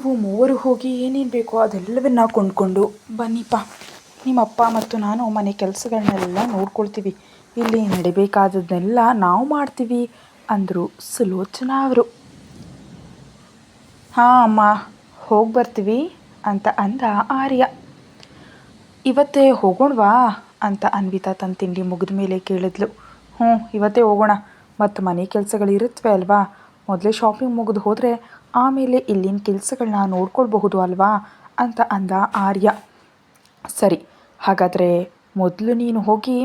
ನೀವು ಮೂವರು ಹೋಗಿ ಏನೇನು ಬೇಕೋ ಅದೆಲ್ಲವನ್ನ ಕೊಂಡ್ಕೊಂಡು ಬನ್ನಿಪ್ಪ. ನಿಮ್ಮಪ್ಪ ಮತ್ತು ನಾನು ಮನೆ ಕೆಲಸಗಳನ್ನೆಲ್ಲ ನೋಡ್ಕೊಳ್ತೀವಿ, ಇಲ್ಲಿ ನಡಿಬೇಕಾದದ್ದನ್ನೆಲ್ಲ ನಾವು ಮಾಡ್ತೀವಿ ಅಂದರು ಸುಲೋಚನಾ ಅವರು. ಹಾಂ ಅಮ್ಮ, ಹೋಗಿ ಬರ್ತೀವಿ ಅಂತ ಅಂದ ಆರ್ಯ. ಇವತ್ತೇ ಹೋಗೋಣವಾ ಅಂತ ಅನ್ವಿತಾ ತನ್ನ ತಿಂಡಿ ಮುಗಿದ ಮೇಲೆ ಕೇಳಿದ್ಲು. ಇವತ್ತೇ ಹೋಗೋಣ, ಮತ್ತು ಮನೆ ಕೆಲಸಗಳಿರುತ್ತವೆ ಅಲ್ವಾ, ಮೊದಲೇ ಶಾಪಿಂಗ್ ಮುಗಿದು ಹೋದರೆ ಆಮೇಲೆ ಇಲ್ಲಿನ ಕೆಲಸಗಳನ್ನ ನೋಡ್ಕೊಳ್ಬಹುದು ಅಲ್ವಾ ಅಂತ ಅಂದ ಆರ್ಯ. ಸರಿ, ಹಾಗಾದರೆ ಮೊದಲು ನೀನು ಹೋಗಿ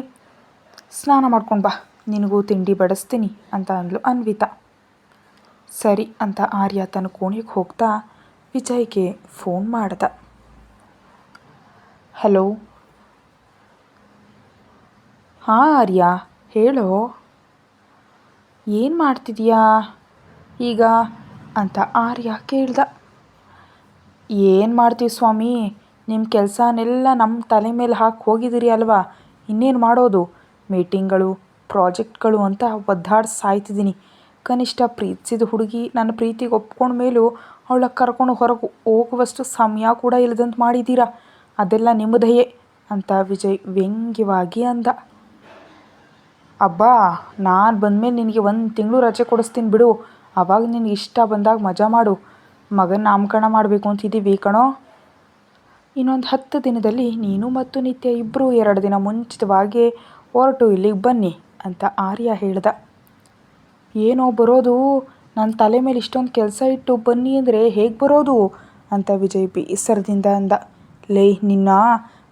ಸ್ನಾನ ಮಾಡ್ಕೊಂಡು ಬಾ, ನಿನಗೂ ತಿಂಡಿ ಬಡಿಸ್ತೀನಿ ಅಂತ ಅಂದ್ಲು ಅನ್ವಿತಾ. ಸರಿ ಅಂತ ಆರ್ಯ ತನ್ನ ಕೋಣೆಗೆ ಹೋಗ್ತಾ ವಿಜಯ್ಗೆ ಫೋನ್ ಮಾಡ್ದ. ಹಲೋ. ಹಾಂ ಆರ್ಯ, ಹೇಳೋ, ಏನು ಮಾಡ್ತಿದೀಯಾ ಈಗ ಅಂತ ಆರ್ಯ ಕೇಳ್ದ. ಏನು ಮಾಡ್ತೀವಿ ಸ್ವಾಮಿ, ನಿಮ್ಮ ಕೆಲಸನೆಲ್ಲ ನಮ್ಮ ತಲೆ ಮೇಲೆ ಹಾಕಿ ಹೋಗಿದ್ದೀರಿ ಅಲ್ವಾ, ಇನ್ನೇನು ಮಾಡೋದು, ಮೀಟಿಂಗ್ಗಳು ಪ್ರಾಜೆಕ್ಟ್ಗಳು ಅಂತ ಒದ್ದಾಡಿ ಸಾಯ್ತಿದ್ದೀನಿ. ಕನಿಷ್ಠ ಪ್ರೀತಿಸಿದ ಹುಡುಗಿ ನನ್ನ ಪ್ರೀತಿಗೆ ಒಪ್ಕೊಂಡ ಮೇಲೂ ಅವಳ ಕರ್ಕೊಂಡು ಹೊರಗೆ ಹೋಗುವಷ್ಟು ಸಮಯ ಕೂಡ ಇಲ್ಲದಂತ ಮಾಡಿದ್ದೀರಾ, ಅದೆಲ್ಲ ನಿಮ್ಮ ದಯೆ ಅಂತ ವಿಜಯ್ ವ್ಯಂಗ್ಯವಾಗಿ ಅಂದ. ಅಬ್ಬಾ, ನಾನು ಬಂದಮೇಲೆ ನಿನಗೆ 1 ತಿಂಗಳು ರಜೆ ಕೊಡಿಸ್ತೀನಿ ಬಿಡು, ಆವಾಗ ನಿನಗೆ ಇಷ್ಟ ಬಂದಾಗ ಮಜಾ ಮಾಡು. ಮಗನ ನಾಮಕರಣ ಮಾಡಬೇಕು ಅಂತಿದ್ದೀವಿ ಕಣೋ. ಇನ್ನೊಂದು 10 ದಿನದಲ್ಲಿ ನೀನು ಮತ್ತು ನಿತ್ಯ ಇಬ್ಬರು 2 ದಿನ ಮುಂಚಿತವಾಗಿ ಹೊರಟು ಇಲ್ಲಿಗೆ ಬನ್ನಿ ಅಂತ ಆರ್ಯ ಹೇಳ್ದ. ಏನೋ ಬರೋದು, ನನ್ನ ತಲೆ ಮೇಲೆ ಇಷ್ಟೊಂದು ಕೆಲಸ ಇಟ್ಟು ಬನ್ನಿ ಅಂದರೆ ಹೇಗೆ ಬರೋದು ಅಂತ ವಿಜಯ್ ಬೇಸರದಿಂದ ಅಂದ. ನಿನ್ನ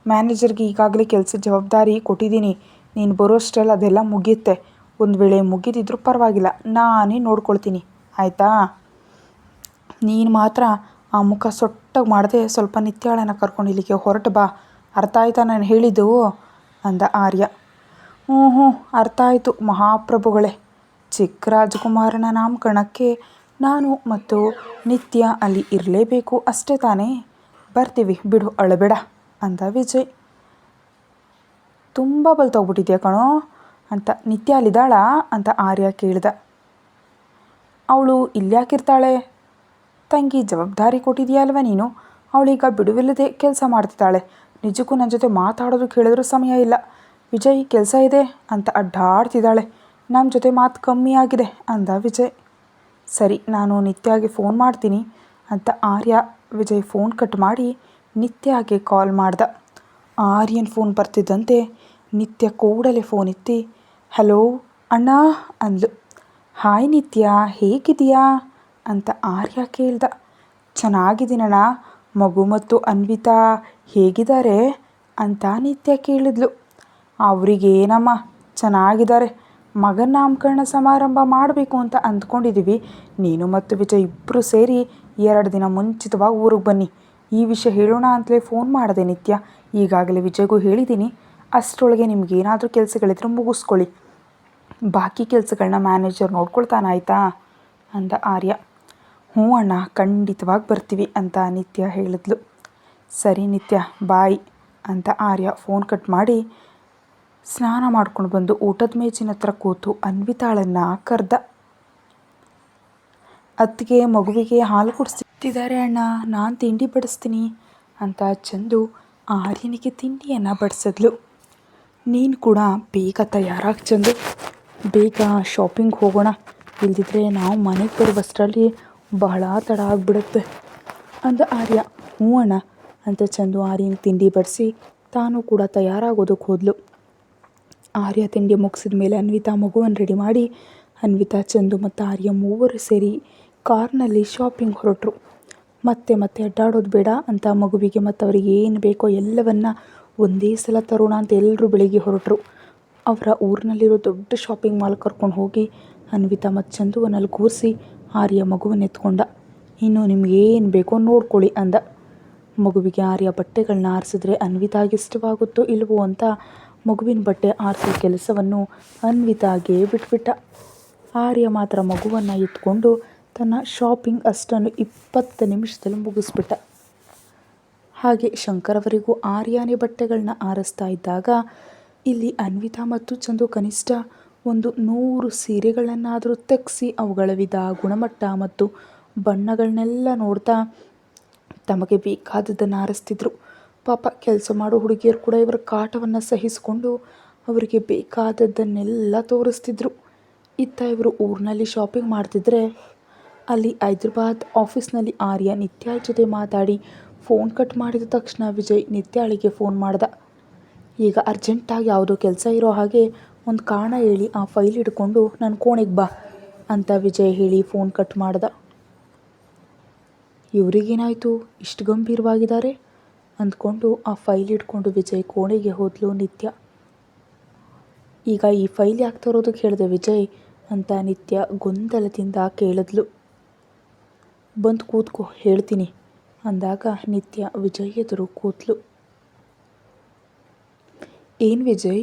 ಮ್ಯಾನೇಜರ್ಗೆ ಈಗಾಗಲೇ ಕೆಲಸದ ಜವಾಬ್ದಾರಿ ಕೊಟ್ಟಿದ್ದೀನಿ, ನೀನು ಬರೋಷ್ಟರಲ್ಲಿ ಅದೆಲ್ಲ ಮುಗಿಯುತ್ತೆ. ಒಂದು ವೇಳೆ ಮುಗಿದಿದ್ರೂ ಪರವಾಗಿಲ್ಲ, ನಾನೇ ನೋಡ್ಕೊಳ್ತೀನಿ ಆಯಿತಾ. ನೀನು ಮಾತ್ರ ಆ ಮುಖ ಸೊಟ್ಟಾಗಿ ಮಾಡದೆ ಸ್ವಲ್ಪ ನಿತ್ಯಾಳನ ಕರ್ಕೊಂಡು ಇಲ್ಲಿಗೆ ಹೊರಟು ಬಾ, ಅರ್ಥ ಆಯ್ತಾ ನಾನು ಹೇಳಿದ್ದು ಅಂದ ಆರ್ಯ. ಹ್ಞೂ ಅರ್ಥ ಆಯಿತು ಮಹಾಪ್ರಭುಗಳೇ, ಚಿಕ್ಕ ರಾಜಕುಮಾರನ ನಾಮಕರಣಕ್ಕೆ ನಾನು ಮತ್ತು ನಿತ್ಯ ಅಲ್ಲಿ ಇರಲೇಬೇಕು ಅಷ್ಟೇ ತಾನೇ, ಬರ್ತೀವಿ ಬಿಡು, ಅಳಬೇಡ ಅಂದ ವಿಜಯ್. ತುಂಬ ಬಲ್ತೋಗ್ಬಿಟ್ಟಿದ್ಯಾ ಕಣೋ ಅಂತ ನಿತ್ಯ ಅಲ್ಲಿದ್ದಾಳಾ ಅಂತ ಆರ್ಯ ಕೇಳ್ದ. ಅವಳು ಇಲ್ಯಾಕಿರ್ತಾಳೆ, ತಂಗಿ ಜವಾಬ್ದಾರಿ ಕೊಟ್ಟಿದೆಯಲ್ವ ನೀನು, ಅವಳೀಗ ಬಿಡುವಿಲ್ಲದೆ ಕೆಲಸ ಮಾಡ್ತಿದ್ದಾಳೆ. ನಿಜಕ್ಕೂ ನನ್ನ ಜೊತೆ ಮಾತಾಡೋದು ಕೇಳಿದ್ರೂ ಸಮಯ ಇಲ್ಲ, ವಿಜಯ್ ಕೆಲಸ ಇದೆ ಅಂತ ಅಡ್ಡಾಡ್ತಿದ್ದಾಳೆ, ನಮ್ಮ ಜೊತೆ ಮಾತು ಕಮ್ಮಿ ಆಗಿದೆ ಅಂದ ವಿಜಯ್. ಸರಿ, ನಾನು ನಿತ್ಯಾಗೆ ಫೋನ್ ಮಾಡ್ತೀನಿ ಅಂತ ಆರ್ಯ ವಿಜಯ್ ಫೋನ್ ಕಟ್ ಮಾಡಿ ನಿತ್ಯಾಗೆ ಕಾಲ್ ಮಾಡ್ದ. ಆರ್ಯನ್ ಫೋನ್ ಬರ್ತಿದ್ದಂತೆ ನಿತ್ಯ ಕೂಡಲೇ ಫೋನ್ ಎತ್ತಿ ಹಲೋ ಅಣ್ಣ ಅಂದ್ಲು. ಹಾಯ್ ನಿತ್ಯ, ಹೇಗಿದೆಯಾ ಅಂತ ಆರ್ಯ ಕೇಳ್ದ. ಚೆನ್ನಾಗಿದ್ದೀನಣ್ಣ, ಮಗು ಮತ್ತು ಅನ್ವಿತಾ ಹೇಗಿದ್ದಾರೆ ಅಂತ ನಿತ್ಯ ಕೇಳಿದ್ಲು. ಅವರಿಗೇನಮ್ಮ, ಚೆನ್ನಾಗಿದ್ದಾರೆ, ಮಗನ ನಾಮಕರಣ ಸಮಾರಂಭ ಮಾಡಬೇಕು ಅಂತ ಅಂದ್ಕೊಂಡಿದ್ದೀವಿ. ನೀನು ಮತ್ತು ವಿಜಯ್ ಇಬ್ಬರು ಸೇರಿ 2 ದಿನ ಮುಂಚಿತವಾಗಿ ಊರಿಗೆ ಬನ್ನಿ, ಈ ವಿಷಯ ಹೇಳೋಣ ಅಂತಲೇ ಫೋನ್ ಮಾಡಿದೆ ನಿತ್ಯ. ಈಗಾಗಲೇ ವಿಜಯ್ಗೂ ಹೇಳಿದ್ದೀನಿ, ಅಷ್ಟರೊಳಗೆ ನಿಮಗೇನಾದರೂ ಕೆಲಸಗಳಿದ್ರೆ ಮುಗಿಸ್ಕೊಳ್ಳಿ, ಬಾಕಿ ಕೆಲಸಗಳನ್ನ ಮ್ಯಾನೇಜರ್ ನೋಡ್ಕೊಳ್ತಾನಾಯ್ತಾ ಅಂದ ಆರ್ಯ. ಹ್ಞೂ ಅಣ್ಣ, ಖಂಡಿತವಾಗಿ ಬರ್ತೀವಿ ಅಂತ ನಿತ್ಯ ಹೇಳಿದ್ಲು. ಸರಿ ನಿತ್ಯ, ಬಾಯ್ ಅಂತ ಆರ್ಯ ಫೋನ್ ಕಟ್ ಮಾಡಿ ಸ್ನಾನ ಮಾಡ್ಕೊಂಡು ಬಂದು ಊಟದ ಮೇಜಿನ ಹತ್ರ ಕೂತು ಅನ್ವಿತಾಳನ್ನು ಕರೆದ. ಅತ್ತಿಗೆ ಮಗುವಿಗೆ ಹಾಲು ಕುಡಿಸ್ತಿದ್ದಾರೆ ಅಣ್ಣ, ನಾನು ತಿಂಡಿ ಬಡಿಸ್ತೀನಿ ಅಂತ ಚಂದು ಆರ್ಯನಿಗೆ ತಿಂಡಿಯನ್ನು ಬಡಿಸಿದ್ಲು. ನೀನು ಕೂಡ ಬೇಗ ತಯಾರಾಗಿ ಚಂದು, ಬೇಗ ಶಾಪಿಂಗ್ ಹೋಗೋಣ, ಇಲ್ದಿದ್ರೆ ನಾವು ಮನೆಗೆ ಬರುವಷ್ಟರಲ್ಲಿ ಬಹಳ ತಡ ಆಗಿಬಿಡುತ್ತೆ ಅಂದ ಆರ್ಯ. ಹ್ಞೂ ಅಣ್ಣ ಅಂತ ಚಂದು ಆರ್ಯನಿಗೆ ತಿಂಡಿ ಬಡಿಸಿ ತಾನು ಕೂಡ ತಯಾರಾಗೋದಕ್ಕೆ ಹೋದ್ಲು. ಆರ್ಯ ತಿಂಡಿ ಮುಗಿಸಿದ ಮೇಲೆ ಅನ್ವಿತಾ ಮಗುವನ್ನು ರೆಡಿ ಮಾಡಿ ಅನ್ವಿತಾ, ಚಂದು ಮತ್ತು ಆರ್ಯ ಮೂವರು ಸೇರಿ ಕಾರ್ನಲ್ಲಿ ಶಾಪಿಂಗ್ ಹೊರಟರು. ಮತ್ತೆ ಅಡ್ಡಾಡೋದು ಬೇಡ ಅಂತ ಮಗುವಿಗೆ ಮತ್ತು ಅವರಿಗೆ ಏನು ಬೇಕೋ ಎಲ್ಲವನ್ನ ಒಂದೇ ಸಲ ತರೋಣ ಅಂತ ಎಲ್ಲರೂ ಬೆಳಿಗ್ಗೆ ಹೊರಟರು. ಅವರ ಊರಿನಲ್ಲಿರೋ ದೊಡ್ಡ ಶಾಪಿಂಗ್ ಮಾಲ್ ಕರ್ಕೊಂಡು ಹೋಗಿ ಅನ್ವಿತಾ ಮತ್ತು ಚಂದುವನ್ನಲ್ಲಿ ಕೂರಿಸಿ ಆರ್ಯ ಮಗುವನ್ನು ಎತ್ಕೊಂಡ. ಇನ್ನು ನಿಮಗೇನು ಬೇಕೋ ನೋಡ್ಕೊಳ್ಳಿ ಅಂದ. ಮಗುವಿಗೆ ಆರ್ಯ ಬಟ್ಟೆಗಳನ್ನ ಆರಿಸಿದ್ರೆ ಅನ್ವಿತಾಗೆ ಇಷ್ಟವಾಗುತ್ತೋ ಇಲ್ವೋ ಅಂತ ಮಗುವಿನ ಬಟ್ಟೆ ಆರಿಸೋ ಕೆಲಸವನ್ನು ಅನ್ವಿತಾಗೆ ಬಿಟ್ಬಿಟ್ಟ. ಆರ್ಯ ಮಾತ್ರ ಮಗುವನ್ನು ಎತ್ಕೊಂಡು ತನ್ನ ಶಾಪಿಂಗ್ ಅಷ್ಟನ್ನು 20 ನಿಮಿಷದಲ್ಲಿ ಮುಗಿಸ್ಬಿಟ್ಟ. ಹಾಗೆ ಶಂಕರವರಿಗೂ ಆರ್ಯನೇ ಬಟ್ಟೆಗಳನ್ನ ಆರಿಸ್ತಾ ಇದ್ದಾಗ ಇಲ್ಲಿ ಅನ್ವಿತಾ ಮತ್ತು ಚಂದು ಕನಿಷ್ಠ ಒಂದು 100 ಸೀರೆಗಳನ್ನಾದರೂ ತೆಗೆಸಿ ಅವುಗಳ ವಿಧ, ಗುಣಮಟ್ಟ ಮತ್ತು ಬಣ್ಣಗಳನ್ನೆಲ್ಲ ನೋಡ್ತಾ ತಮಗೆ ಬೇಕಾದದ್ದನ್ನು ಆರಿಸ್ತಿದ್ರು. ಪಾಪ ಕೆಲಸ ಮಾಡೋ ಹುಡುಗಿಯರು ಕೂಡ ಇವರ ಕಾಟವನ್ನು ಸಹಿಸಿಕೊಂಡು ಅವರಿಗೆ ಬೇಕಾದದ್ದನ್ನೆಲ್ಲ ತೋರಿಸ್ತಿದ್ರು. ಇತ್ತ ಇವರು ಊರಿನಲ್ಲಿ ಶಾಪಿಂಗ್ ಮಾಡ್ತಿದ್ರೆ ಅಲ್ಲಿ ಹೈದ್ರಾಬಾದ್ ಆಫೀಸ್ನಲ್ಲಿ ಆರ್ಯ ನಿತ್ಯಾಳ ಜೊತೆ ಮಾತಾಡಿ ಫೋನ್ ಕಟ್ ಮಾಡಿದ ತಕ್ಷಣ ವಿಜಯ್ ನಿತ್ಯಾಳಿಗೆ ಫೋನ್ ಮಾಡ್ದ. ಈಗ ಅರ್ಜೆಂಟಾಗಿ ಯಾವುದೋ ಕೆಲಸ ಇರೋ ಹಾಗೆ ಒಂದು ಕಾರಣ ಹೇಳಿ ಆ ಫೈಲ್ ಹಿಡ್ಕೊಂಡು ನನ್ನ ಕೋಣೆಗೆ ಬಾ ಅಂತ ವಿಜಯ್ ಹೇಳಿ ಫೋನ್ ಕಟ್ ಮಾಡ್ದ. ಇವರಿಗೇನಾಯಿತು, ಇಷ್ಟು ಗಂಭೀರವಾಗಿದ್ದಾರೆ ಅಂದ್ಕೊಂಡು ಆ ಫೈಲ್ ಹಿಡ್ಕೊಂಡು ವಿಜಯ್ ಕೋಣೆಗೆ ಹೋದ್ಲು ನಿತ್ಯ. ಈಗ ಈ ಫೈಲ್ ಯಾಕೆ ತರೋದಕ್ಕೆ ಹೇಳಿದೆ ವಿಜಯ್ ಅಂತ ನಿತ್ಯ ಗೊಂದಲದಿಂದ ಕೇಳಿದ್ಲು. ಬಂದು ಕೂತ್ಕೋ ಹೇಳ್ತೀನಿ ಅಂದಾಗ ನಿತ್ಯ ವಿಜಯ್ ಎದುರು ಕೂತ್ಲು. ಏನು ವಿಜಯ್,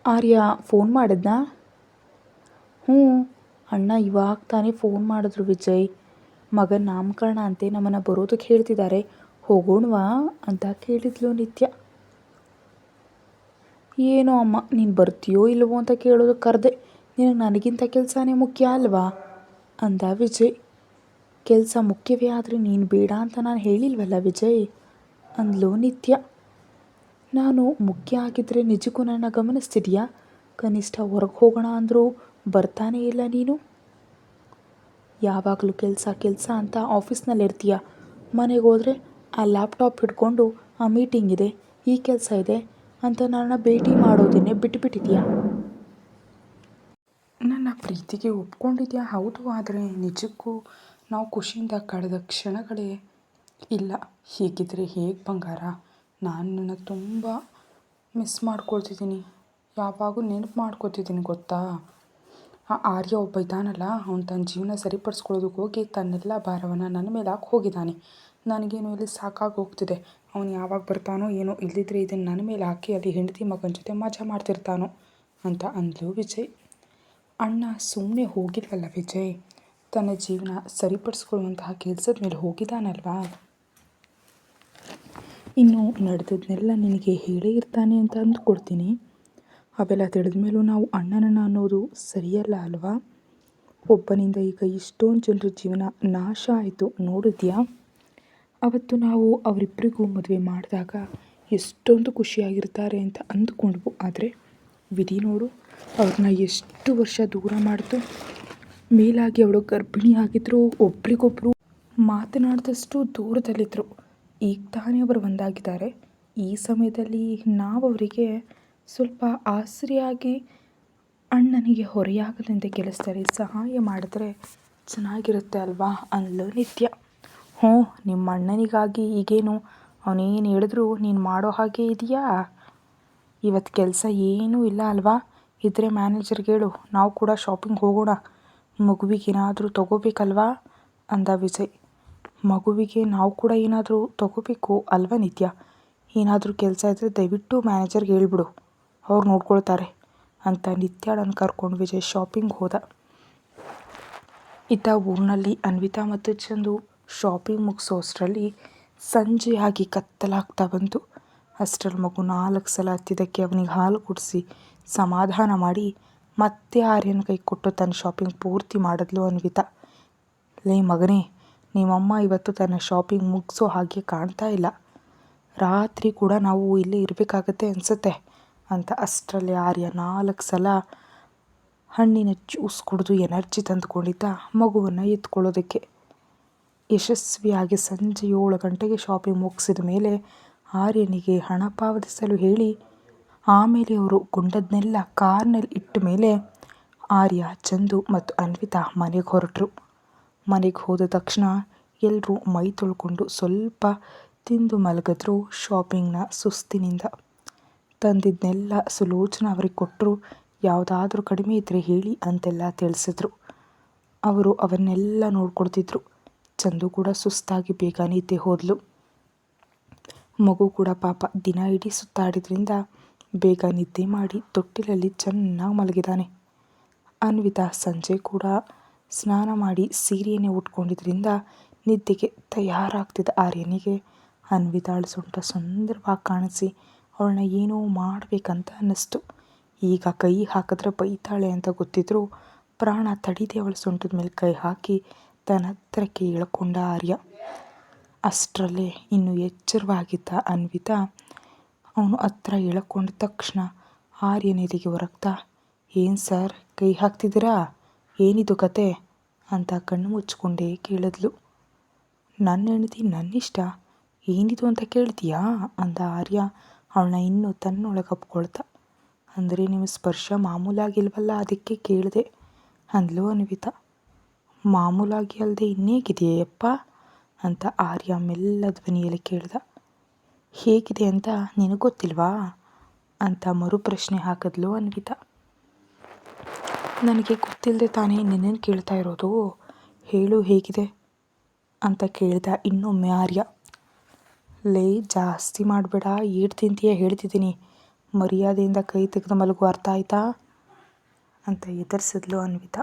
ಆರ್ಯ ಫೋನ್ ಮಾಡಿದ್ನಾ? ಹ್ಞೂ, ಅಣ್ಣ ಇವಾಗ ತಾನೇ ಫೋನ್ ಮಾಡಿದ್ರು ವಿಜಯ್. ಮಗನ ನಾಮಕರಣ ಅಂತೆ, ನಮ್ಮನ್ನು ಬರೋದಕ್ಕೆ ಹೇಳ್ತಿದ್ದಾರೆ, ಹೋಗೋಣವಾ ಅಂತ ಕೇಳಿದ್ಲು ನಿತ್ಯ. ಏನೋ ಅಮ್ಮ, ನೀನು ಬರ್ತೀಯೋ ಇಲ್ಲವೋ ಅಂತ ಕೇಳೋದಕ್ಕೆ ಕರೆದೆ, ನಿನಗೆ ನನಗಿಂತ ಕೆಲಸನೇ ಮುಖ್ಯ ಅಲ್ವಾ ಅಂದ ವಿಜಯ್. ಕೆಲಸ ಮುಖ್ಯವೇ ಆದರೆ ನೀನು ಬೇಡ ಅಂತ ನಾನು ಹೇಳಿಲ್ವಲ್ಲ ವಿಜಯ್ ಅಂದ್ಲು ನಿತ್ಯ. ನಾನು ಮುಖ್ಯ ಆಗಿದ್ದರೆ ನಿಜಕ್ಕೂ ನನ್ನ ಗಮನಿಸ್ತಿದೆಯಾ? ಕನಿಷ್ಠ ಹೊರಗೆ ಹೋಗೋಣ ಅಂದರೂ ಬರ್ತಾನೇ ಇಲ್ಲ ನೀನು. ಯಾವಾಗಲೂ ಕೆಲಸ ಕೆಲಸ ಅಂತ ಆಫೀಸ್ನಲ್ಲಿರ್ತೀಯ, ಮನೆಗೆ ಹೋದರೆ ಆ ಲ್ಯಾಪ್ಟಾಪ್ ಹಿಡ್ಕೊಂಡು ಆ ಮೀಟಿಂಗ್ ಇದೆ, ಈ ಕೆಲಸ ಇದೆ ಅಂತ ನನ್ನ ಭೇಟಿ ಮಾಡೋದನ್ನೇ ಬಿಟ್ಟುಬಿಟ್ಟಿದೆಯಾ? ನನ್ನ ಪ್ರೀತಿಗೆ ಒಪ್ಕೊಂಡಿದ್ಯಾ? ಹೌದು, ಆದರೆ ನಿಜಕ್ಕೂ ನಾವು ಖುಷಿಯಿಂದ ಕಳೆದ ಕ್ಷಣಗಳೇ ಇಲ್ಲ. ಹೀಗಿದ್ದರೆ ಹೇಗೆ ಬಂಗಾರ? ನಾನು ನನ್ನ ತುಂಬ ಮಿಸ್ ಮಾಡ್ಕೊಳ್ತಿದ್ದೀನಿ, ಯಾವಾಗೂ ನೆನಪು ಮಾಡ್ಕೊತಿದ್ದೀನಿ ಗೊತ್ತಾ? ಆ ಆರ್ಯ ಒಬ್ಬ ಇದ್ದಾನಲ್ಲ, ಅವನು ತನ್ನ ಜೀವನ ಸರಿಪಡಿಸ್ಕೊಳ್ಳೋದಕ್ಕೆ ಹೋಗಿ ತನ್ನೆಲ್ಲ ಭಾರವನ್ನು ನನ್ನ ಮೇಲೆ ಹಾಕಿ ಹೋಗಿದ್ದಾನೆ. ನನಗೇನು ಇಲ್ಲಿ ಸಾಕಾಗಿ ಹೋಗ್ತಿದೆ. ಅವನು ಯಾವಾಗ ಬರ್ತಾನೋ ಏನೋ, ಇಲ್ಲದಿದ್ದರೆ ಇದನ್ನು ನನ್ನ ಮೇಲೆ ಹಾಕಿ ಅಲ್ಲಿ ಹೆಂಡತಿ ಮಗನ ಜೊತೆ ಮಜಾ ಮಾಡ್ತಿರ್ತಾನೋ ಅಂತ ಅಂದ್ಲು ವಿಜಯ್. ಅಣ್ಣ ಸುಮ್ಮನೆ ಹೋಗಿಲ್ವಲ್ಲ ವಿಜಯ್, ತನ್ನ ಜೀವನ ಸರಿಪಡಿಸ್ಕೊಳ್ಳುವಂತಹ ಕೆಲಸದ ಮೇಲೆ ಹೋಗಿದ್ದಾನಲ್ವಾ? ಇನ್ನು ನಡೆದದ್ನೆಲ್ಲ ನಿನಗೆ ಹೇಳೇ ಇರ್ತಾನೆ ಅಂತ ಅಂದ್ಕೊಡ್ತೀನಿ. ಅವೆಲ್ಲ ತಿಳಿದ ಮೇಲೂ ನಾವು ಅಣ್ಣನನ್ನು ಅನ್ನೋದು ಸರಿಯಲ್ಲ ಅಲ್ವಾ? ಒಬ್ಬನಿಂದ ಈಗ ಇಷ್ಟೊಂದು ಜನರ ಜೀವನ ನಾಶ ಆಯಿತು, ನೋಡಿದ್ಯಾ? ಅವತ್ತು ನಾವು ಅವರಿಬ್ಬರಿಗೂ ಮದುವೆ ಮಾಡಿದಾಗ ಎಷ್ಟೊಂದು ಖುಷಿಯಾಗಿರ್ತಾರೆ ಅಂತ ಅಂದ್ಕೊಂಡ್ವು. ಆದರೆ ವಿಧಿ ನೋಡು, ಅವ್ರನ್ನ ಎಷ್ಟು ವರ್ಷ ದೂರ ಮಾಡಿತು. ಮೇಲಾಗಿ ಅವಳು ಗರ್ಭಿಣಿಯಾಗಿದ್ದರು, ಒಬ್ರಿಗೊಬ್ಬರು ಮಾತನಾಡಿದಷ್ಟು ದೂರದಲ್ಲಿದ್ದರು. ಈಗ ತಾನೇ ಅವರು ಒಂದಾಗಿದ್ದಾರೆ. ಈ ಸಮಯದಲ್ಲಿ ನಾವು ಅವರಿಗೆ ಸ್ವಲ್ಪ ಆಸರೆಯಾಗಿ ಅಣ್ಣನಿಗೆ ಹೊರೆಯಾಗದಂತೆ ಕೆಲಸದಲ್ಲಿ ಸಹಾಯ ಮಾಡಿದ್ರೆ ಚೆನ್ನಾಗಿರುತ್ತೆ ಅಲ್ವಾ ಅಂದ್ಲು ನಿತ್ಯ. ಹ್ಞೂ, ನಿಮ್ಮ ಅಣ್ಣನಿಗಾಗಿ ಈಗೇನು ಅವನೇನು ಹೇಳಿದ್ರು ನೀನು ಮಾಡೋ ಹಾಗೆ ಇದೆಯಾ? ಇವತ್ತು ಕೆಲಸ ಏನೂ ಇಲ್ಲ ಅಲ್ವಾ? ಇದ್ದರೆ ಮ್ಯಾನೇಜರ್ಗೆ ಹೇಳು, ನಾವು ಕೂಡ ಶಾಪಿಂಗ್ ಹೋಗೋಣ, ಮಗುವಿಗೆ ಏನಾದರೂ ತೊಗೋಬೇಕಲ್ವಾ ಅಂದ ವಿಜಯ್. ಮಗುವಿಗೆ ನಾವು ಕೂಡ ಏನಾದರೂ ತೊಗೋಬೇಕು ಅಲ್ವಾ ನಿತ್ಯ? ಏನಾದರೂ ಕೆಲಸ ಇದ್ದರೆ ದಯವಿಟ್ಟು ಮ್ಯಾನೇಜರ್ಗೆ ಹೇಳ್ಬಿಡು, ಅವ್ರು ನೋಡ್ಕೊಳ್ತಾರೆ ಅಂತ ನಿತ್ಯಾಳನ್ನು ಕರ್ಕೊಂಡು ವಿಜಯ್ ಶಾಪಿಂಗ್ ಹೋದ. ಇತ್ತ ಊರಿನಲ್ಲಿ ಅನ್ವಿತಾ ಮತ್ತು ಚಂದು ಶಾಪಿಂಗ್ ಮುಗಿಸೋ ಅಷ್ಟರಲ್ಲಿ ಸಂಜೆಯಾಗಿ ಕತ್ತಲಾಗ್ತಾ ಬಂತು. ಅಷ್ಟರಲ್ಲಿ ಮಗು 4 ಸಲ ಹತ್ತಿದ್ದಕ್ಕೆ ಅವನಿಗೆ ಹಾಲು ಕುಡಿಸಿ ಸಮಾಧಾನ ಮಾಡಿ ಮತ್ತೆ ಆರ್ಯನ ಕೈ ಕೊಟ್ಟು ತನ್ನ ಶಾಪಿಂಗ್ ಪೂರ್ತಿ ಮಾಡಿದ್ಲು ಅನ್ವಿತಾ. ಲೇ ಮಗನೇ, ನಿಮ್ಮಮ್ಮ ಇವತ್ತು ತನ್ನ ಶಾಪಿಂಗ್ ಮುಗಿಸೋ ಹಾಗೆ ಕಾಣ್ತಾ ಇಲ್ಲ, ರಾತ್ರಿ ಕೂಡ ನಾವು ಇಲ್ಲೇ ಇರಬೇಕಾಗತ್ತೆ ಅನಿಸುತ್ತೆ ಅಂತ ಅಷ್ಟರಲ್ಲಿ ಆರ್ಯ 4 ಸಲ ಹಣ್ಣಿನ ಜ್ಯೂಸ್ ಕುಡಿದು ಎನರ್ಜಿ ತಂದುಕೊಂಡಿದ್ದ ಮಗುವನ್ನು ಎತ್ಕೊಳ್ಳೋದಕ್ಕೆ. ಯಶಸ್ವಿಯಾಗಿ ಸಂಜೆ 7 ಗಂಟೆಗೆ ಶಾಪಿಂಗ್ ಮುಗಿಸಿದ ಮೇಲೆ ಆರ್ಯನಿಗೆ ಹಣ ಪಾವತಿಸಲು ಹೇಳಿ ಆಮೇಲೆ ಅವರು ಕೊಂಡದ್ನೆಲ್ಲ ಕಾರ್ನಲ್ಲಿ ಇಟ್ಟ ಮೇಲೆ ಆರ್ಯ, ಚಂದು ಮತ್ತು ಅನ್ವಿತಾ ಮನೆಗೆ ಹೊರಟರು. ಮನೆಗೆ ಹೋದ ತಕ್ಷಣ ಎಲ್ಲರೂ ಮೈ ತೊಳ್ಕೊಂಡು ಸ್ವಲ್ಪ ತಿಂದು ಮಲಗಿದ್ರು ಶಾಪಿಂಗ್ನ ಸುಸ್ತಿನಿಂದ. ತಂದಿದ್ದನ್ನೆಲ್ಲ ಸುಲೋಚನಾ ಅವರಿಗೆ ಕೊಟ್ಟರು. ಯಾವುದಾದ್ರೂ ಕಡಿಮೆ ಇದ್ದರೆ ಹೇಳಿ ಅಂತೆಲ್ಲ ತಿಳಿಸಿದ್ರು. ಅವರು ಅವನ್ನೆಲ್ಲ ನೋಡ್ಕೊಳ್ತಿದ್ರು. ಚಂದು ಕೂಡ ಸುಸ್ತಾಗಿ ಬೇಗ ನಿದ್ದೆ ಹೋದ್ಲು. ಮಗು ಕೂಡ ಪಾಪ ದಿನ ಇಡೀ ಸುತ್ತಾಡಿದ್ರಿಂದ ಬೇಗ ನಿದ್ದೆ ಮಾಡಿ ತೊಟ್ಟಿಲಲ್ಲಿ ಚೆನ್ನಾಗಿ ಮಲಗಿದ್ದಾನೆ. ಅನ್ವಿತಾ ಸಂಜೆ ಕೂಡ ಸ್ನಾನ ಮಾಡಿ ಸೀರೆಯನ್ನೇ ಉಟ್ಕೊಂಡಿದ್ರಿಂದ ನಿದ್ದೆಗೆ ತಯಾರಾಗ್ತಿದ್ದ ಆರ್ಯನಿಗೆ ಅನ್ವಿತಾಳ ಸೊಂಟ ಸುಂದರವಾಗಿ ಕಾಣಿಸಿ ಅವಳನ್ನ ಏನೋ ಮಾಡಬೇಕಂತ ಅನ್ನಿಸ್ತು. ಈಗ ಕೈ ಹಾಕಿದ್ರೆ ಬೈತಾಳೆ ಅಂತ ಗೊತ್ತಿದ್ರೂ ಪ್ರಾಣ ತಡೀದೆ ಅವಳ ಸೊಂಟದ ಮೇಲೆ ಕೈ ಹಾಕಿ ತನ್ನ ಹತ್ರಕ್ಕೆ ಎಳ್ಕೊಂಡ ಆರ್ಯ. ಅಷ್ಟರಲ್ಲೇ ಇನ್ನೂ ಎಚ್ಚರವಾಗಿದ್ದ ಅನ್ವಿತಾ ಅವನು ಹತ್ರ ಎಳ್ಕೊಂಡ ತಕ್ಷಣ ಆರ್ಯನೆದಿಗೆ ಹೊರಗ್ತಾ, ಏನು ಸರ್ ಕೈ ಹಾಕ್ತಿದ್ದೀರಾ, ಏನಿದು ಕತೆ ಅಂತ ಕಣ್ಣು ಮುಚ್ಕೊಂಡೇ ಕೇಳಿದ್ಲು. ನನ್ನ ಹೆಂಡತಿ ನನ್ನಿಷ್ಟ ಏನಿದು ಅಂತ ಕೇಳ್ತೀಯಾ ಅಂದ ಆರ್ಯ ಅವಳನ್ನ ಇನ್ನೂ ತನ್ನೊಳಗೆ ಅಪ್ಕೊಳ್ತಾ. ಅಂದರೆ ನಿಮ್ಮ ಸ್ಪರ್ಶ ಮಾಮೂಲಾಗಿಲ್ವಲ್ಲ, ಅದಕ್ಕೆ ಕೇಳಿದೆ ಅಂದ್ಲು ಅನ್ವಿತಾ. ಮಾಮೂಲಾಗಿ ಅಲ್ಲದೆ ಇನ್ನೇಗಿದೆಯಪ್ಪ ಅಂತ ಆರ್ಯ ಮೆಲ್ಲ ಧ್ವನಿಯಲ್ಲಿ ಕೇಳ್ದ. ಹೇಗಿದೆ ಅಂತ ನಿನಗೆ ಗೊತ್ತಿಲ್ವಾ ಅಂತ ಮರುಪ್ರಶ್ನೆ ಹಾಕಿದ್ಲು ಅನ್ವಿತಾ. ನನಗೆ ಗೊತ್ತಿಲ್ಲದೆ ತಾನೇ ನಿನ್ನನ್ನು ಕೇಳ್ತಾ ಇರೋದು, ಹೇಳು ಹೇಗಿದೆ ಅಂತ ಕೇಳ್ದ ಇನ್ನೊಮ್ಮೆ ಆರ್ಯ. ಲೇ ಜಾಸ್ತಿ ಮಾಡಬೇಡ, ಏಟು ತಿಂತೀಯ ಹೇಳ್ತಿದ್ದೀನಿ, ಮರ್ಯಾದೆಯಿಂದ ಕೈ ತೆಗೆದು ಮಲಗು, ಅರ್ಥ ಆಯ್ತಾ ಅಂತ ಹೆದರ್ಸಿದ್ಲು ಅನ್ವಿತಾ.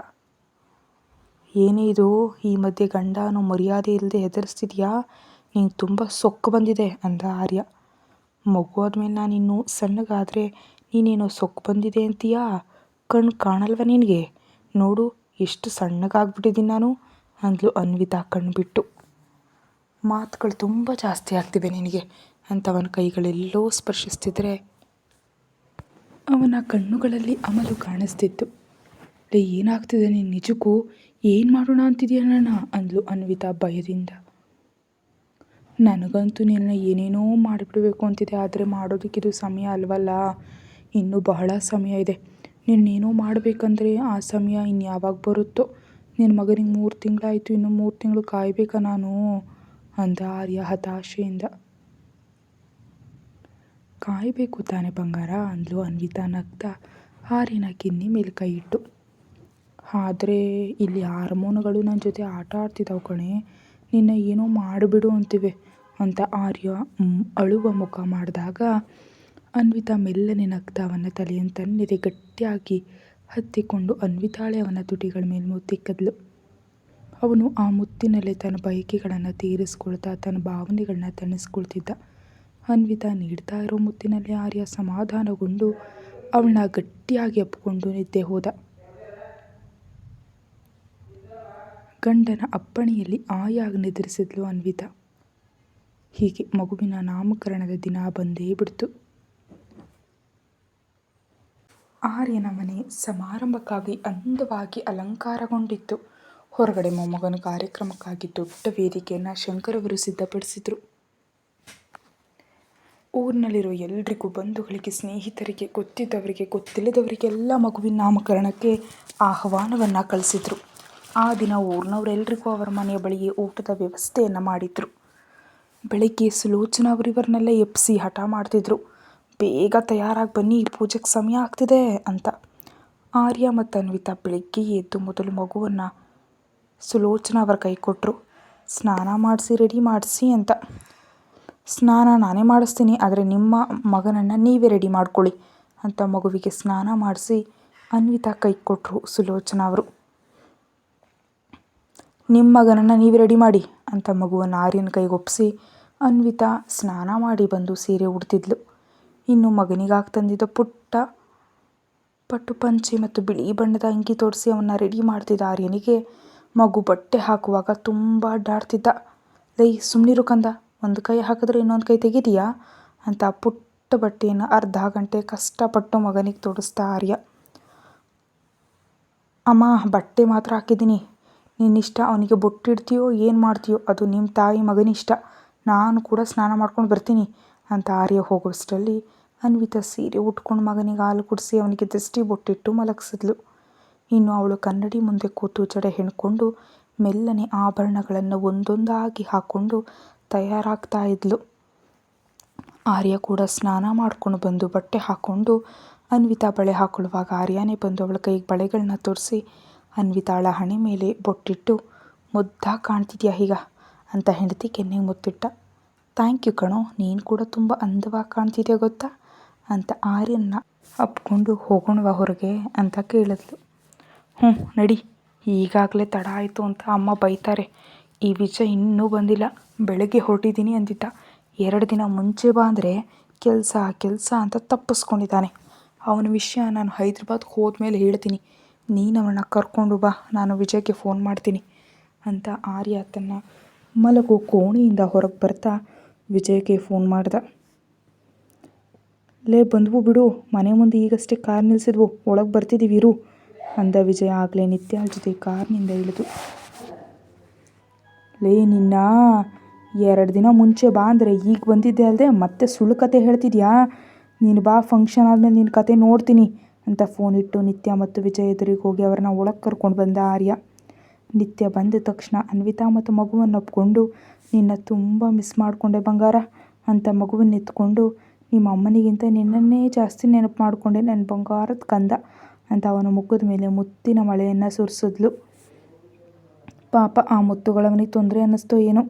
ಏನೇ ಇದು ಈ ಮಧ್ಯೆ ಗಂಡ ಅನ್ನೋ ಮರ್ಯಾದೆ ಇಲ್ಲದೆ ಹೆದರ್ಸ್ತಿದ್ಯಾ, ನಿಂಗೆ ತುಂಬ ಸೊಕ್ಕು ಬಂದಿದೆ ಅಂದ ಆರ್ಯ. ಮಗು ಆದಮೇಲೆ ನಾನಿನ್ನೂ ಸಣ್ಣಗಾದರೆ ನೀನೇನೋ ಸೊಕ್ಕು ಬಂದಿದೆ ಅಂತೀಯಾ, ಕಣ್ಣು ಕಾಣಲ್ವ ನಿನಗೆ, ನೋಡು ಎಷ್ಟು ಸಣ್ಣಗಾಗ್ಬಿಟ್ಟಿದ್ದೀನಿ ನಾನು ಅಂದ್ಲು ಅನ್ವಿತಾ ಕಣ್ಣು ಬಿಟ್ಟು. ಮಾತುಗಳು ತುಂಬ ಜಾಸ್ತಿ ಆಗ್ತಿವೆ ನಿನಗೆ ಅಂತ ಅವನ ಕೈಗಳೆಲ್ಲೋ ಸ್ಪರ್ಶಿಸ್ತಿದ್ರೆ ಅವನ ಕಣ್ಣುಗಳಲ್ಲಿ ಅಮಲು ಕಾಣಿಸ್ತಿತ್ತು. ಲೇ ಏನಾಗ್ತಿದೆ ನೀನು ನಿಜಕ್ಕೂ, ಏನು ಮಾಡೋಣ ಅಂತಿದೆಯಾ ನನ್ನ ಅಂದ್ಲು ಅನ್ವಿತಾ ಭಯದಿಂದ. ನನಗಂತೂ ನಿನ್ನ ಏನೇನೋ ಮಾಡಿಬಿಡಬೇಕು ಅಂತಿದೆ, ಆದರೆ ಮಾಡೋದಕ್ಕಿದು ಸಮಯ ಅಲ್ವಲ್ಲ, ಇನ್ನೂ ಬಹಳ ಸಮಯ ಇದೆ. ನಿನ್ನೇನೋ ಮಾಡಬೇಕಂದ್ರೆ ಆ ಸಮಯ ಇನ್ನು ಯಾವಾಗ ಬರುತ್ತೋ, ನಿನ್ನ ಮಗನಿಗೆ 3 ತಿಂಗಳಾಯಿತು, ಇನ್ನೂ 3 ತಿಂಗಳು ಕಾಯಬೇಕಾ ನಾನು ಅಂದ ಆರ್ಯ ಹತಾಶೆಯಿಂದ. ಕಾಯಬೇಕು ತಾನೇ ಬಂಗಾರ ಅಂದ್ಲು ಅನ್ವಿತಾ ನಗ್ತಾ ಆರ್ಯನ ಕಿನ್ನಿ ಮೇಲೆ ಕೈ ಇಟ್ಟು. ಆದರೆ ಇಲ್ಲಿ ಹಾರ್ಮೋನುಗಳು ನನ್ನ ಜೊತೆ ಆಟ ಆಡ್ತಿದ್ದಾವೆ ಕಣೆ, ನಿನ್ನ ಏನೋ ಮಾಡಿಬಿಡು ಅಂತಿವೆ ಅಂತ ಆರ್ಯ ಅಳುವ ಮುಖ ಮಾಡಿದಾಗ ಅನ್ವಿತಾ ಮೆಲ್ಲನೆ ನಗ್ತಾ ಅವನ ತಲೆಯನ್ನು ತನ್ನೆದೆ ಗಟ್ಟಿಯಾಗಿ ಹತ್ತಿಕೊಂಡು ಅನ್ವಿತಾಳೆ ಅವನ ತುಟಿಗಳ ಮೇಲೆ ಮುತ್ತಿಕ್ಕದ್ಲು. ಅವನು ಆ ಮುತ್ತಿನಲ್ಲೇ ತನ್ನ ಬಯಕೆಗಳನ್ನು ತೀರಿಸ್ಕೊಳ್ತಾ ತನ್ನ ಭಾವನೆಗಳನ್ನ ತಣಿಸ್ಕೊಳ್ತಿದ್ದ. ಅನ್ವಿತಾ ನೀಡ್ತಾ ಇರೋ ಮುತ್ತಿನಲ್ಲಿ ಆರ್ಯ ಸಮಾಧಾನಗೊಂಡು ಅವಳನ್ನ ಗಟ್ಟಿಯಾಗಿ ಅಪ್ಪಿಕೊಂಡು ನಿದ್ದೆ ಹೋದ. ಗಂಡನ ಅಪ್ಪಣೆಯಲ್ಲಿ ಆಯಾಗಿ ನಿದ್ರಿಸಿದ್ಲು ಅನ್ವಿತಾ. ಹೀಗೆ ಮಗುವಿನ ನಾಮಕರಣದ ದಿನ ಬಂದೇ ಬಿಡ್ತು. ಆರ್ಯನ ಮನೆ ಸಮಾರಂಭಕ್ಕಾಗಿ ಅಂದವಾಗಿ ಅಲಂಕಾರಗೊಂಡಿತ್ತು. ಹೊರಗಡೆ ಮೊಮ್ಮಗನ ಕಾರ್ಯಕ್ರಮಕ್ಕಾಗಿ ದೊಡ್ಡ ವೇದಿಕೆಯನ್ನು ಶಂಕರವರು ಸಿದ್ಧಪಡಿಸಿದ್ರು. ಊರಿನಲ್ಲಿರೋ ಎಲ್ರಿಗೂ, ಬಂಧುಗಳಿಗೆ, ಸ್ನೇಹಿತರಿಗೆ, ಗೊತ್ತಿದ್ದವರಿಗೆ, ಗೊತ್ತಿಲ್ಲದವರಿಗೆಲ್ಲ ಮಗುವಿನ ನಾಮಕರಣಕ್ಕೆ ಆಹ್ವಾನವನ್ನು ಕಳಿಸಿದ್ರು. ಆ ದಿನ ಊರಿನವರೆಲ್ಲರಿಗೂ ಅವರ ಮನೆಯ ಬಳಿಯೇ ಊಟದ ವ್ಯವಸ್ಥೆಯನ್ನು ಮಾಡಿದ್ರು. ಬೆಳಗ್ಗೆ ಸುಲೋಚನಾ ಅವರಿವರನ್ನೆಲ್ಲ ಎಬ್ಬಿಸಿ ಹಠ ಮಾಡ್ತಿದ್ರು, ಬೇಗ ತಯಾರಾಗಿ ಬನ್ನಿ, ಪೂಜೆಗೆ ಸಮಯ ಆಗ್ತಿದೆ ಅಂತ. ಆರ್ಯ ಮತ್ತು ಅನ್ವಿತಾ ಬೆಳಗ್ಗೆ ಎದ್ದು ಮೊದಲು ಮಗುವನ್ನು ಸುಲೋಚನಾ ಅವರ ಕೈ ಕೊಟ್ಟರು. ಸ್ನಾನ ಮಾಡಿಸಿ ರೆಡಿ ಮಾಡಿಸಿ ಅಂತ. ಸ್ನಾನ ನಾನೇ ಮಾಡಿಸ್ತೀನಿ, ಆದರೆ ನಿಮ್ಮ ಮಗನನ್ನು ನೀವೇ ರೆಡಿ ಮಾಡ್ಕೊಳ್ಳಿ ಅಂತ ಮಗುವಿಗೆ ಸ್ನಾನ ಮಾಡಿಸಿ ಅನ್ವಿತಾ ಕೈ ಕೊಟ್ಟರು ಸುಲೋಚನಾ ಅವರು. ನಿಮ್ಮ ಮಗನನ್ನು ನೀವೇ ರೆಡಿ ಮಾಡಿ ಅಂತ ಮಗುವನ್ನು ಆರ್ಯನ ಕೈಗೆ ಒಪ್ಪಿಸಿ ಅನ್ವಿತಾ ಸ್ನಾನ ಮಾಡಿ ಬಂದು ಸೀರೆ ಉಡ್ತಿದ್ಲು. ಇನ್ನು ಮಗನಿಗಾಗಿ ತಂದಿದ್ದ ಪುಟ್ಟ ಪಟ್ಟು ಪಂಚೆ ಮತ್ತು ಬಿಳಿ ಬಣ್ಣದ ಅಂಗಿ ತೊಡಿಸಿ ಅವನ್ನ ರೆಡಿ ಮಾಡ್ತಿದ್ದ ಆರ್ಯನಿಗೆ ಮಗು ಬಟ್ಟೆ ಹಾಕುವಾಗ ತುಂಬ ಅಡ್ಡಾಡ್ತಿದ್ದ. ಲೈ ಸುಮ್ಮನಿರು ಕಂದ, ಒಂದು ಕೈ ಹಾಕಿದ್ರೆ ಇನ್ನೊಂದು ಕೈ ತೆಗಿದೀಯಾ ಅಂತ ಪುಟ್ಟ ಬಟ್ಟೆಯನ್ನು ಅರ್ಧ ಗಂಟೆ ಕಷ್ಟಪಟ್ಟು ಮಗನಿಗೆ ತೊಡಿಸ್ತಾ ಆರ್ಯ. ಅಮ್ಮ ಬಟ್ಟೆ ಮಾತ್ರ ಹಾಕಿದ್ದೀನಿ, ನಿನ್ನಿಷ್ಟ, ಅವನಿಗೆ ಬೊಟ್ಟಿಡ್ತೀಯೋ ಏನು ಮಾಡ್ತೀಯೋ ಅದು ನಿಮ್ಮ ತಾಯಿ ಮಗನಿಷ್ಟ, ನಾನು ಕೂಡ ಸ್ನಾನ ಮಾಡ್ಕೊಂಡು ಬರ್ತೀನಿ ಅಂತ ಆರ್ಯ ಹೋಗೋಷ್ಟರಲ್ಲಿ ಅನ್ವಿತಾ ಸೀರೆ ಉಟ್ಕೊಂಡು ಮಗನಿಗೆ ಹಾಲು ಕುಡಿಸಿ ಅವನಿಗೆ ದೃಷ್ಟಿ ಬೊಟ್ಟಿಟ್ಟು ಮಲಗಿಸಿದ್ಲು. ಇನ್ನು ಅವಳು ಕನ್ನಡಿ ಮುಂದೆ ಕೂತು ಜಡೆ ಹೆಣ್ಕೊಂಡು ಮೆಲ್ಲನೆ ಆಭರಣಗಳನ್ನು ಒಂದೊಂದಾಗಿ ಹಾಕ್ಕೊಂಡು ತಯಾರಾಗ್ತಾ ಇದ್ಲು. ಆರ್ಯ ಕೂಡ ಸ್ನಾನ ಮಾಡ್ಕೊಂಡು ಬಂದು ಬಟ್ಟೆ ಹಾಕ್ಕೊಂಡು ಅನ್ವಿತಾ ಬಳೆ ಹಾಕೊಳ್ಳುವಾಗ ಆರ್ಯನೇ ಬಂದು ಅವಳ ಕೈಗೆ ಬಳೆಗಳನ್ನ ತೋರಿಸಿ ಅನ್ವಿತಾಳ ಹಣೆ ಮೇಲೆ ಬೊಟ್ಟಿಟ್ಟು, ಮುದ್ದಾಗಿ ಕಾಣ್ತಿದ್ಯಾ ಈಗ ಅಂತ ಹೆಂಡತಿ ಕೆನ್ನೆಗೆ ಮುತ್ತಿಟ್ಟ. ಥ್ಯಾಂಕ್ ಯು ಕಣೋ, ನೀನು ಕೂಡ ತುಂಬ ಅಂದವಾಗಿ ಕಾಣ್ತಿದ್ಯಾ ಗೊತ್ತಾ ಅಂತ ಆರ್ಯನ್ನ ಅಪ್ಕೊಂಡು ಹೋಗೋಣವಾ ಹೊರಗೆ ಅಂತ ಕೇಳಿದ್ಲು. ಹ್ಞೂ ನಡಿ, ಈಗಾಗಲೇ ತಡ ಆಯಿತು ಅಂತ ಅಮ್ಮ ಬೈತಾರೆ, ಈ ವಿಷಯ ಇನ್ನೂ ಬಂದಿಲ್ಲ, ಬೆಳಗ್ಗೆ ಹೊರಟಿದ್ದೀನಿ ಅಂದಿದ್ದ, 2 ದಿನ ಮುಂಚೆ ಬಾ ಅಂದರೆ ಕೆಲಸ ಅಂತ ತಪ್ಪಿಸ್ಕೊಂಡಿದ್ದಾನೆ. ಅವನ ವಿಷಯ ನಾನು ಹೈದ್ರಾಬಾದ್ಗೆ ಹೋದ್ಮೇಲೆ ಹೇಳ್ತೀನಿ, ನೀನು ಅವನ್ನ ಕರ್ಕೊಂಡು ಬಾ, ನಾನು ವಿಜಯ್ಗೆ ಫೋನ್ ಮಾಡ್ತೀನಿ ಅಂತ ಆರ್ಯ ತನ್ನ ಮಲಗೋ ಕೋಣೆಯಿಂದ ಹೊರಗೆ ಬರ್ತಾ ವಿಜಯ್ಗೆ ಫೋನ್ ಮಾಡ್ದ. ಲೇ ಬಂದ್ವು ಬಿಡು, ಮನೆ ಮುಂದೆ ಈಗಷ್ಟೇ ಕಾರ್ ನಿಲ್ಲಿಸಿದ್ವು, ಒಳಗೆ ಬರ್ತಿದ್ದೀವಿ ಇರು ಅಂದ ವಿಜಯ್. ಆಗಲೇ ನಿತ್ಯಾಳ ಜೊತೆ ಕಾರ್ನಿಂದ ಇಳಿದು, ಲೇ ನಿನ್ನ 2 ದಿನ ಮುಂಚೆ ಬಾ ಅಂದರೆ ಈಗ ಬಂದಿದ್ದೆ ಅಲ್ಲದೆ ಮತ್ತೆ ಸುಳ್ಳು ಕತೆ ಹೇಳ್ತಿದ್ಯಾ? ನೀನು ಬಾ, ಫಂಕ್ಷನ್ ಆದಮೇಲೆ ನಿನ್ನ ಕತೆ ನೋಡ್ತೀನಿ ಅಂತ ಫೋನ್ ಇಟ್ಟು ನಿತ್ಯ ಮತ್ತು ವಿಜಯ್ ಎದುರಿಗೆ ಹೋಗಿ ಅವ್ರನ್ನ ಒಳಗೆ ಕರ್ಕೊಂಡು ಬಂದ ಆರ್ಯ. ನಿತ್ಯ ಬಂದ ತಕ್ಷಣ ಅನ್ವಿತಾ ಮತ್ತು ಮಗುವನ್ನು ಒಪ್ಕೊಂಡು, ನಿನ್ನ ತುಂಬ ಮಿಸ್ ಮಾಡಿಕೊಂಡೆ ಬಂಗಾರ ಅಂತ ಮಗುವನ್ನು ಎತ್ಕೊಂಡು, ನಿಮ್ಮ ಅಮ್ಮನಿಗಿಂತ ನಿನ್ನನ್ನೇ ಜಾಸ್ತಿ ನೆನಪು ಮಾಡಿಕೊಂಡೆ ನನ್ನ ಬಂಗಾರದ ಕಂದ ಅಂತ ಅವನ ಮುಖದ ಮೇಲೆ ಮುತ್ತಿನ ಮಳೆಯನ್ನು ಸುರಿಸಿದ್ಲು. ಪಾಪ ಆ ಮುತ್ತುಗಳವನಿಗೆ ತೊಂದರೆ ಅನ್ನಿಸ್ತೋ ಏನೋ.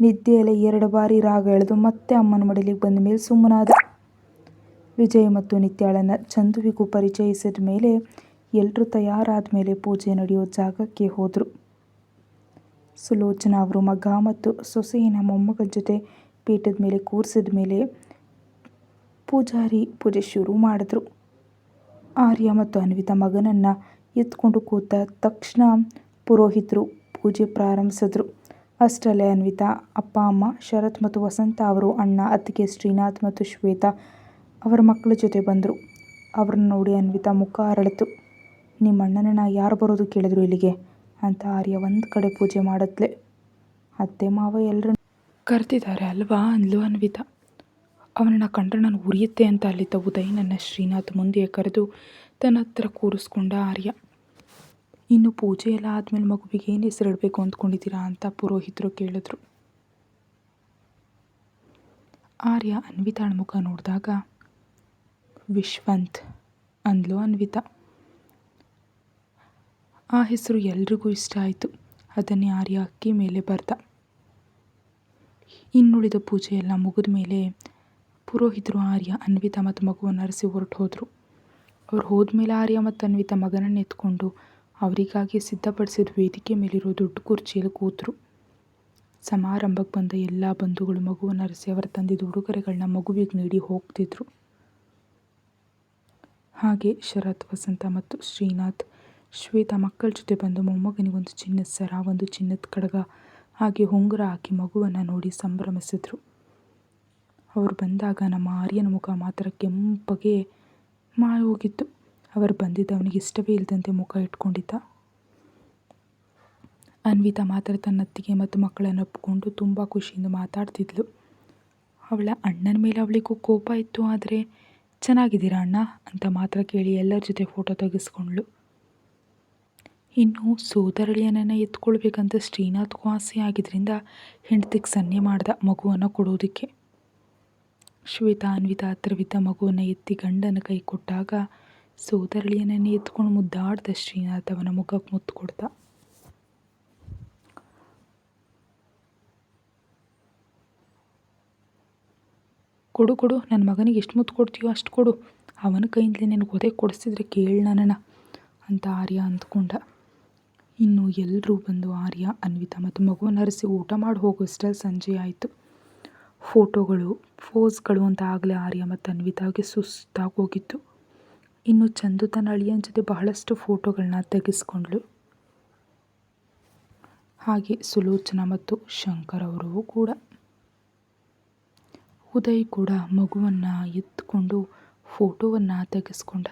ನಿದ್ದೆಯಲ್ಲೇ 2 ಬಾರಿ ರಾಗ ಎಳೆದು ಮತ್ತೆ ಅಮ್ಮನ ಮಡಿಲಿಗೆ ಬಂದ ಮೇಲೆ ಸುಮ್ಮನಾದ. ವಿಜಯ್ ಮತ್ತು ನಿತ್ಯಾಳನ್ನು ಚಂದುವಿಗೂ ಪರಿಚಯಿಸಿದ ಮೇಲೆ ಎಲ್ಲರೂ ತಯಾರಾದ ಮೇಲೆ ಪೂಜೆ ನಡೆಯೋ ಜಾಗಕ್ಕೆ ಹೋದರು. ಸುಲೋಚನಾ ಅವರು ಮಗ ಮತ್ತು ಸೊಸೆಯನ್ನು ಮೊಮ್ಮಗನ ಜೊತೆ ಪೀಠದ ಮೇಲೆ ಕೂರಿಸಿದ ಮೇಲೆ ಪೂಜಾರಿ ಪೂಜೆ ಶುರು ಮಾಡಿದ್ರು. ಆರ್ಯ ಮತ್ತು ಅನ್ವಿತಾ ಮಗನನ್ನು ಎತ್ಕೊಂಡು ಕೂತ ತಕ್ಷಣ ಪುರೋಹಿತರು ಪೂಜೆ ಪ್ರಾರಂಭಿಸಿದ್ರು. ಅಷ್ಟರಲ್ಲೇ ಅನ್ವಿತಾ ಅಪ್ಪ ಅಮ್ಮ ಶರತ್ ಮತ್ತು ವಸಂತ ಅವರು, ಅಣ್ಣ ಅತ್ತಿಗೆ ಶ್ರೀನಾಥ್ ಮತ್ತು ಶ್ವೇತಾ ಅವರ ಮಕ್ಕಳ ಜೊತೆ ಬಂದರು. ಅವ್ರನ್ನ ನೋಡಿ ಅನ್ವಿತಾ ಮುಖ ಅರಳಿತು. ನಿಮ್ಮ ಅಣ್ಣನನ್ನು ಯಾರು ಬರೋದು ಕೇಳಿದ್ರು ಇಲ್ಲಿಗೆ ಅಂತ ಆರ್ಯ ಒಂದು ಕಡೆ ಪೂಜೆ ಮಾಡಿದ್ಲೆ. ಅತ್ತೆ ಮಾವ ಎಲ್ಲರನ್ನು ಕರೆದಿದ್ದಾರೆ ಅಲ್ವಾ ಅಂದ್ಲು ಅನ್ವಿತಾ. ಅವನನ್ನು ಕಂಡ್ರೆ ನಾನು ಉರಿಯುತ್ತೆ ಅಂತ ಅಲ್ಲಿದ್ದ ಉದಯನನ್ನು ಶ್ರೀನಾಥ್ ಮುಂದೆ ಕರೆದು ತನ್ನ ಹತ್ರ ಕೂರಿಸ್ಕೊಂಡ ಆರ್ಯ. ಇನ್ನು ಪೂಜೆ ಎಲ್ಲ ಆದಮೇಲೆ ಮಗುವಿಗೆ ಏನು ಹೆಸರಿಡಬೇಕು ಅಂದ್ಕೊಂಡಿದ್ದೀರಾ ಅಂತ ಪುರೋಹಿತರು ಕೇಳಿದ್ರು. ಆರ್ಯ ಅನ್ವಿತಾಳ ಮುಖ ನೋಡಿದಾಗ ವಿಶ್ವಂತ್ ಅಂದ್ಲು ಅನ್ವಿತಾ. ಆ ಹೆಸರು ಎಲ್ರಿಗೂ ಇಷ್ಟ ಆಯಿತು. ಅದನ್ನೇ ಆರ್ಯ ಅಕ್ಕಿ ಮೇಲೆ ಬರ್ದ. ಇನ್ನುಳಿದ ಪೂಜೆ ಎಲ್ಲ ಮುಗಿದ ಮೇಲೆ ಪುರೋಹಿತರು ಆರ್ಯ ಅನ್ವಿತಾ ಮತ್ತು ಮಗುವನ್ನು ಅರಸಿ ಹೊರಟು ಹೋದರು. ಅವ್ರು ಹೋದ್ಮೇಲೆ ಆರ್ಯ ಮತ್ತು ಅನ್ವಿತಾ ಮಗನನ್ನು ಎತ್ಕೊಂಡು ಅವರಿಗಾಗಿ ಸಿದ್ಧಪಡಿಸಿದ ವೇದಿಕೆ ಮೇಲಿರೋ ದೊಡ್ಡ ಕುರ್ಚಿಯಲ್ಲಿ ಕೂತರು. ಸಮಾರಂಭಕ್ಕೆ ಬಂದ ಎಲ್ಲ ಬಂಧುಗಳು ಮಗುವನ್ನು ಅರಸಿ ಅವರ ತಂದಿದ್ದ ಉಡುಗೊರೆಗಳನ್ನ ಮಗುವಿಗೆ ನೀಡಿ ಹೋಗ್ತಿದ್ರು. ಹಾಗೆ ಶರತ್, ವಸಂತ ಮತ್ತು ಶ್ರೀನಾಥ್, ಶ್ವೇತಾ ಮಕ್ಕಳ ಜೊತೆ ಬಂದು ಮೊಮ್ಮಗನಿಗೊಂದು ಚಿನ್ನದ ಸರ, ಒಂದು ಚಿನ್ನದ ಕಡಗ ಹಾಗೆ ಉಂಗುರ ಹಾಕಿ ಮಗುವನ್ನು ನೋಡಿ ಸಂಭ್ರಮಿಸಿದ್ರು. ಅವರು ಬಂದಾಗ ನಮ್ಮ ಆರ್ಯನ ಮುಖ ಮಾತ್ರ ಕೆಂಪಗೆ ಹೋಗಿತ್ತು. ಅವರು ಬಂದಿದ್ದ ಅವನಿಗೆ ಇಷ್ಟವೇ ಇಲ್ಲದಂತೆ ಮುಖ ಇಟ್ಕೊಂಡಿದ್ದ. ಅನ್ವಿತಾ ಮಾತ್ರ ತನ್ನ ಅತ್ತಿಗೆ ಮತ್ತು ಮಕ್ಕಳನ್ನು ಒಪ್ಪಿಕೊಂಡು ತುಂಬ ಖುಷಿಯಿಂದ ಮಾತಾಡ್ತಿದ್ಲು. ಅವಳ ಅಣ್ಣನ ಮೇಲೆ ಅವಳಿಗೂ ಕೋಪ ಇತ್ತು. ಆದರೆ ಚೆನ್ನಾಗಿದ್ದೀರಾ ಅಣ್ಣ ಅಂತ ಮಾತ್ರ ಕೇಳಿ ಎಲ್ಲರ ಜೊತೆ ಫೋಟೋ ತೆಗೆಸ್ಕೊಂಡ್ಳು. ಇನ್ನು ಸೋದರಳಿಯನನ್ನು ಎತ್ಕೊಳ್ಬೇಕಂತ ಶ್ರೀನಾಥ್ಗೂ ಆಸೆ ಆಗಿದ್ದರಿಂದ ಹೆಂಡತಿಗೆ ಸನ್ನೆ ಮಾಡ್ದ ಮಗುವನ್ನು ಕೊಡೋದಕ್ಕೆ. ಶ್ವೇತಾ ಅನ್ವಿತಾ ಹತ್ರವಿದ್ದ ಮಗುವನ್ನು ಎತ್ತಿ ಗಂಡನ ಕೈ ಕೊಟ್ಟಾಗ ಸೋದರಳಿಯನನ್ನೇ ಎತ್ಕೊಂಡು ಮುದ್ದಾಡ್ದ ಶ್ರೀನಾಥ್ ಅವನ ಮುಖಕ್ಕೆ ಮುತ್ತು ಕೊಡ್ದ. ಕೊಡು ಕೊಡು, ನನ್ನ ಮಗನಿಗೆ ಎಷ್ಟು ಮುತ್ತು ಕೊಡ್ತೀಯೋ ಅಷ್ಟು ಕೊಡು, ಅವನ ಕೈಯಿಂದಲೇ ನನಗೆ ಒದೆ ಕೊಡಿಸಿದ್ರೆ ಕೇಳಿ ನನ್ನನ್ನು ಅಂತ ಆರ್ಯ ಅಂದ್ಕೊಂಡ. ಇನ್ನು ಎಲ್ಲರೂ ಬಂದು ಆರ್ಯ, ಅನ್ವಿತಾ ಮತ್ತು ಮಗುವನ್ನು ಹರಿಸಿ ಊಟ ಮಾಡಿ ಹೋಗೋಷ್ಟರಲ್ಲಿ ಸಂಜೆ ಆಯಿತು. ಫೋಟೋಗಳು, ಫೋಸ್ಗಳು ಅಂತ ಆಗಲೇ ಆರ್ಯ ಮತ್ತು ಅನ್ವಿತಾಗೆ ಸುಸ್ತಾಗಿ ಹೋಗಿತ್ತು. ಇನ್ನು ಚಂದು ತನ್ನ ಅಳಿಯನ ಜೊತೆ ಬಹಳಷ್ಟು ಫೋಟೋಗಳನ್ನ ತೆಗೆಸ್ಕೊಂಡ್ಳು. ಹಾಗೆ ಸುಲೋಚನಾ ಮತ್ತು ಶಂಕರ್ ಅವರು ಕೂಡ. ಉದಯ್ ಕೂಡ ಮಗುವನ್ನು ಎತ್ಕೊಂಡು ಫೋಟೋವನ್ನು ತೆಗೆಸ್ಕೊಂಡ.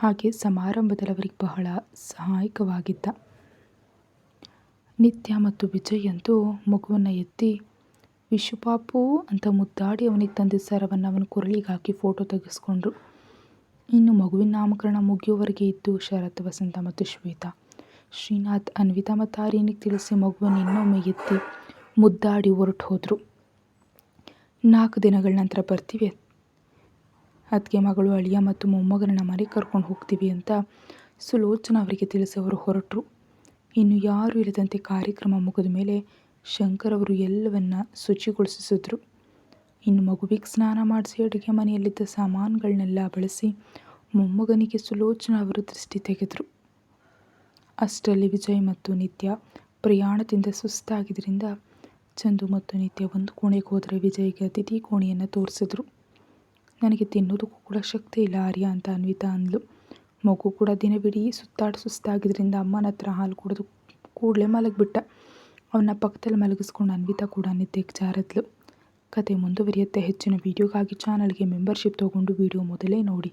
ಹಾಗೆ ಸಮಾರಂಭದಲ್ಲಿ ಅವರಿಗೆ ಬಹಳ ಸಹಾಯಕವಾಗಿದ್ದ. ನಿತ್ಯ ಮತ್ತು ವಿಜಯ್ ಅಂತೂ ಮಗುವನ್ನು ಎತ್ತಿ ವಿಶುಪಾಪು ಅಂತ ಮುದ್ದಾಡಿ ಅವನಿಗೆ ತಂದಿದ್ದ ಸರವನ್ನು ಅವನ ಕೊರಳಿಗೆ ಹಾಕಿ ಫೋಟೋ ತೆಗೆಸ್ಕೊಂಡ್ರು. ಇನ್ನು ಮಗುವಿನ ನಾಮಕರಣ ಮುಗಿಯೋವರೆಗೆ ಇದ್ದು ಶರತ್, ವಸಂತ ಮತ್ತು ಶ್ವೇತಾ, ಶ್ರೀನಾಥ್, ಅನ್ವಿತಾ ಮತ್ತು ಆರ್ಯನಿಗೆ ತಿಳಿಸಿ ಮಗುವನ್ನು ಇನ್ನೊಮ್ಮೆ ಎತ್ತಿ ಮುದ್ದಾಡಿ ಹೊರಟು ಹೋದರು. 4 ದಿನಗಳ ನಂತರ ಬರ್ತೀವಿ, ಅದಕ್ಕೆ ಮಗಳು, ಅಳಿಯ ಮತ್ತು ಮೊಮ್ಮಗನನ್ನು ಮನೆಗೆ ಕರ್ಕೊಂಡು ಹೋಗ್ತೀವಿ ಅಂತ ಸುಲೋಚನಾ ಅವರಿಗೆ ತಿಳಿಸಿ ಅವರು ಹೊರಟರು. ಇನ್ನು ಯಾರೂ ಇಲ್ಲದಂತೆ ಕಾರ್ಯಕ್ರಮ ಮುಗಿದ ಮೇಲೆ ಶಂಕರ್ ಅವರು ಎಲ್ಲವನ್ನ ಶುಚಿಗೊಳಿಸಿದ್ರು. ಇನ್ನು ಮಗುವಿಗೆ ಸ್ನಾನ ಮಾಡಿಸಿ ಅಡುಗೆ ಮನೆಯಲ್ಲಿದ್ದ ಸಾಮಾನುಗಳನ್ನೆಲ್ಲ ಬಳಸಿ ಮೊಮ್ಮಗನಿಗೆ ಸುಲೋಚನಾ ಅವರು ದೃಷ್ಟಿ ತೆಗೆದರು. ಅಷ್ಟರಲ್ಲಿ ವಿಜಯ್ ಮತ್ತು ನಿತ್ಯ ಪ್ರಯಾಣದಿಂದ ಸುಸ್ತಾಗಿದ್ದರಿಂದ ಚಂದು ಮತ್ತು ನಿತ್ಯ ಒಂದು ಕೋಣೆಗೆ ಹೋದರೆ ವಿಜಯ್ಗೆ ಅತಿಥಿ ಕೋಣೆಯನ್ನು ತೋರಿಸಿದ್ರು. ನನಗೆ ತಿನ್ನೋದಕ್ಕೂ ಕೂಡ ಶಕ್ತಿ ಇಲ್ಲ ಆರ್ಯ ಅಂತ ಅನ್ವಿತಾ ಅಂದ್ಲು. ಮಗು ಕೂಡ ದಿನವಿಡೀ ಸುಸ್ತಾಗಿದ್ದರಿಂದ ಅಮ್ಮನ ಹತ್ರ ಹಾಲು ಕುಡಿದು ಕೂಡಲೇ ಮಲಗಿಬಿಟ್ಟ. ಅವನ ಪಕ್ಕದಲ್ಲಿ ಮಲಗಿಸ್ಕೊಂಡು ಅನ್ವಿತಾ ಕೂಡ ನಿದ್ದೆಗೆ ಜಾರದ್ಲು. ಕತೆ ಮುಂದುವರಿಯುತ್ತೆ. ಹೆಚ್ಚಿನ ವೀಡಿಯೋಗಾಗಿ ಚಾನಲ್ಗೆ ಮೆಂಬರ್ಶಿಪ್ ತೊಗೊಂಡು ವೀಡಿಯೋ ಮೊದಲೇ ನೋಡಿ.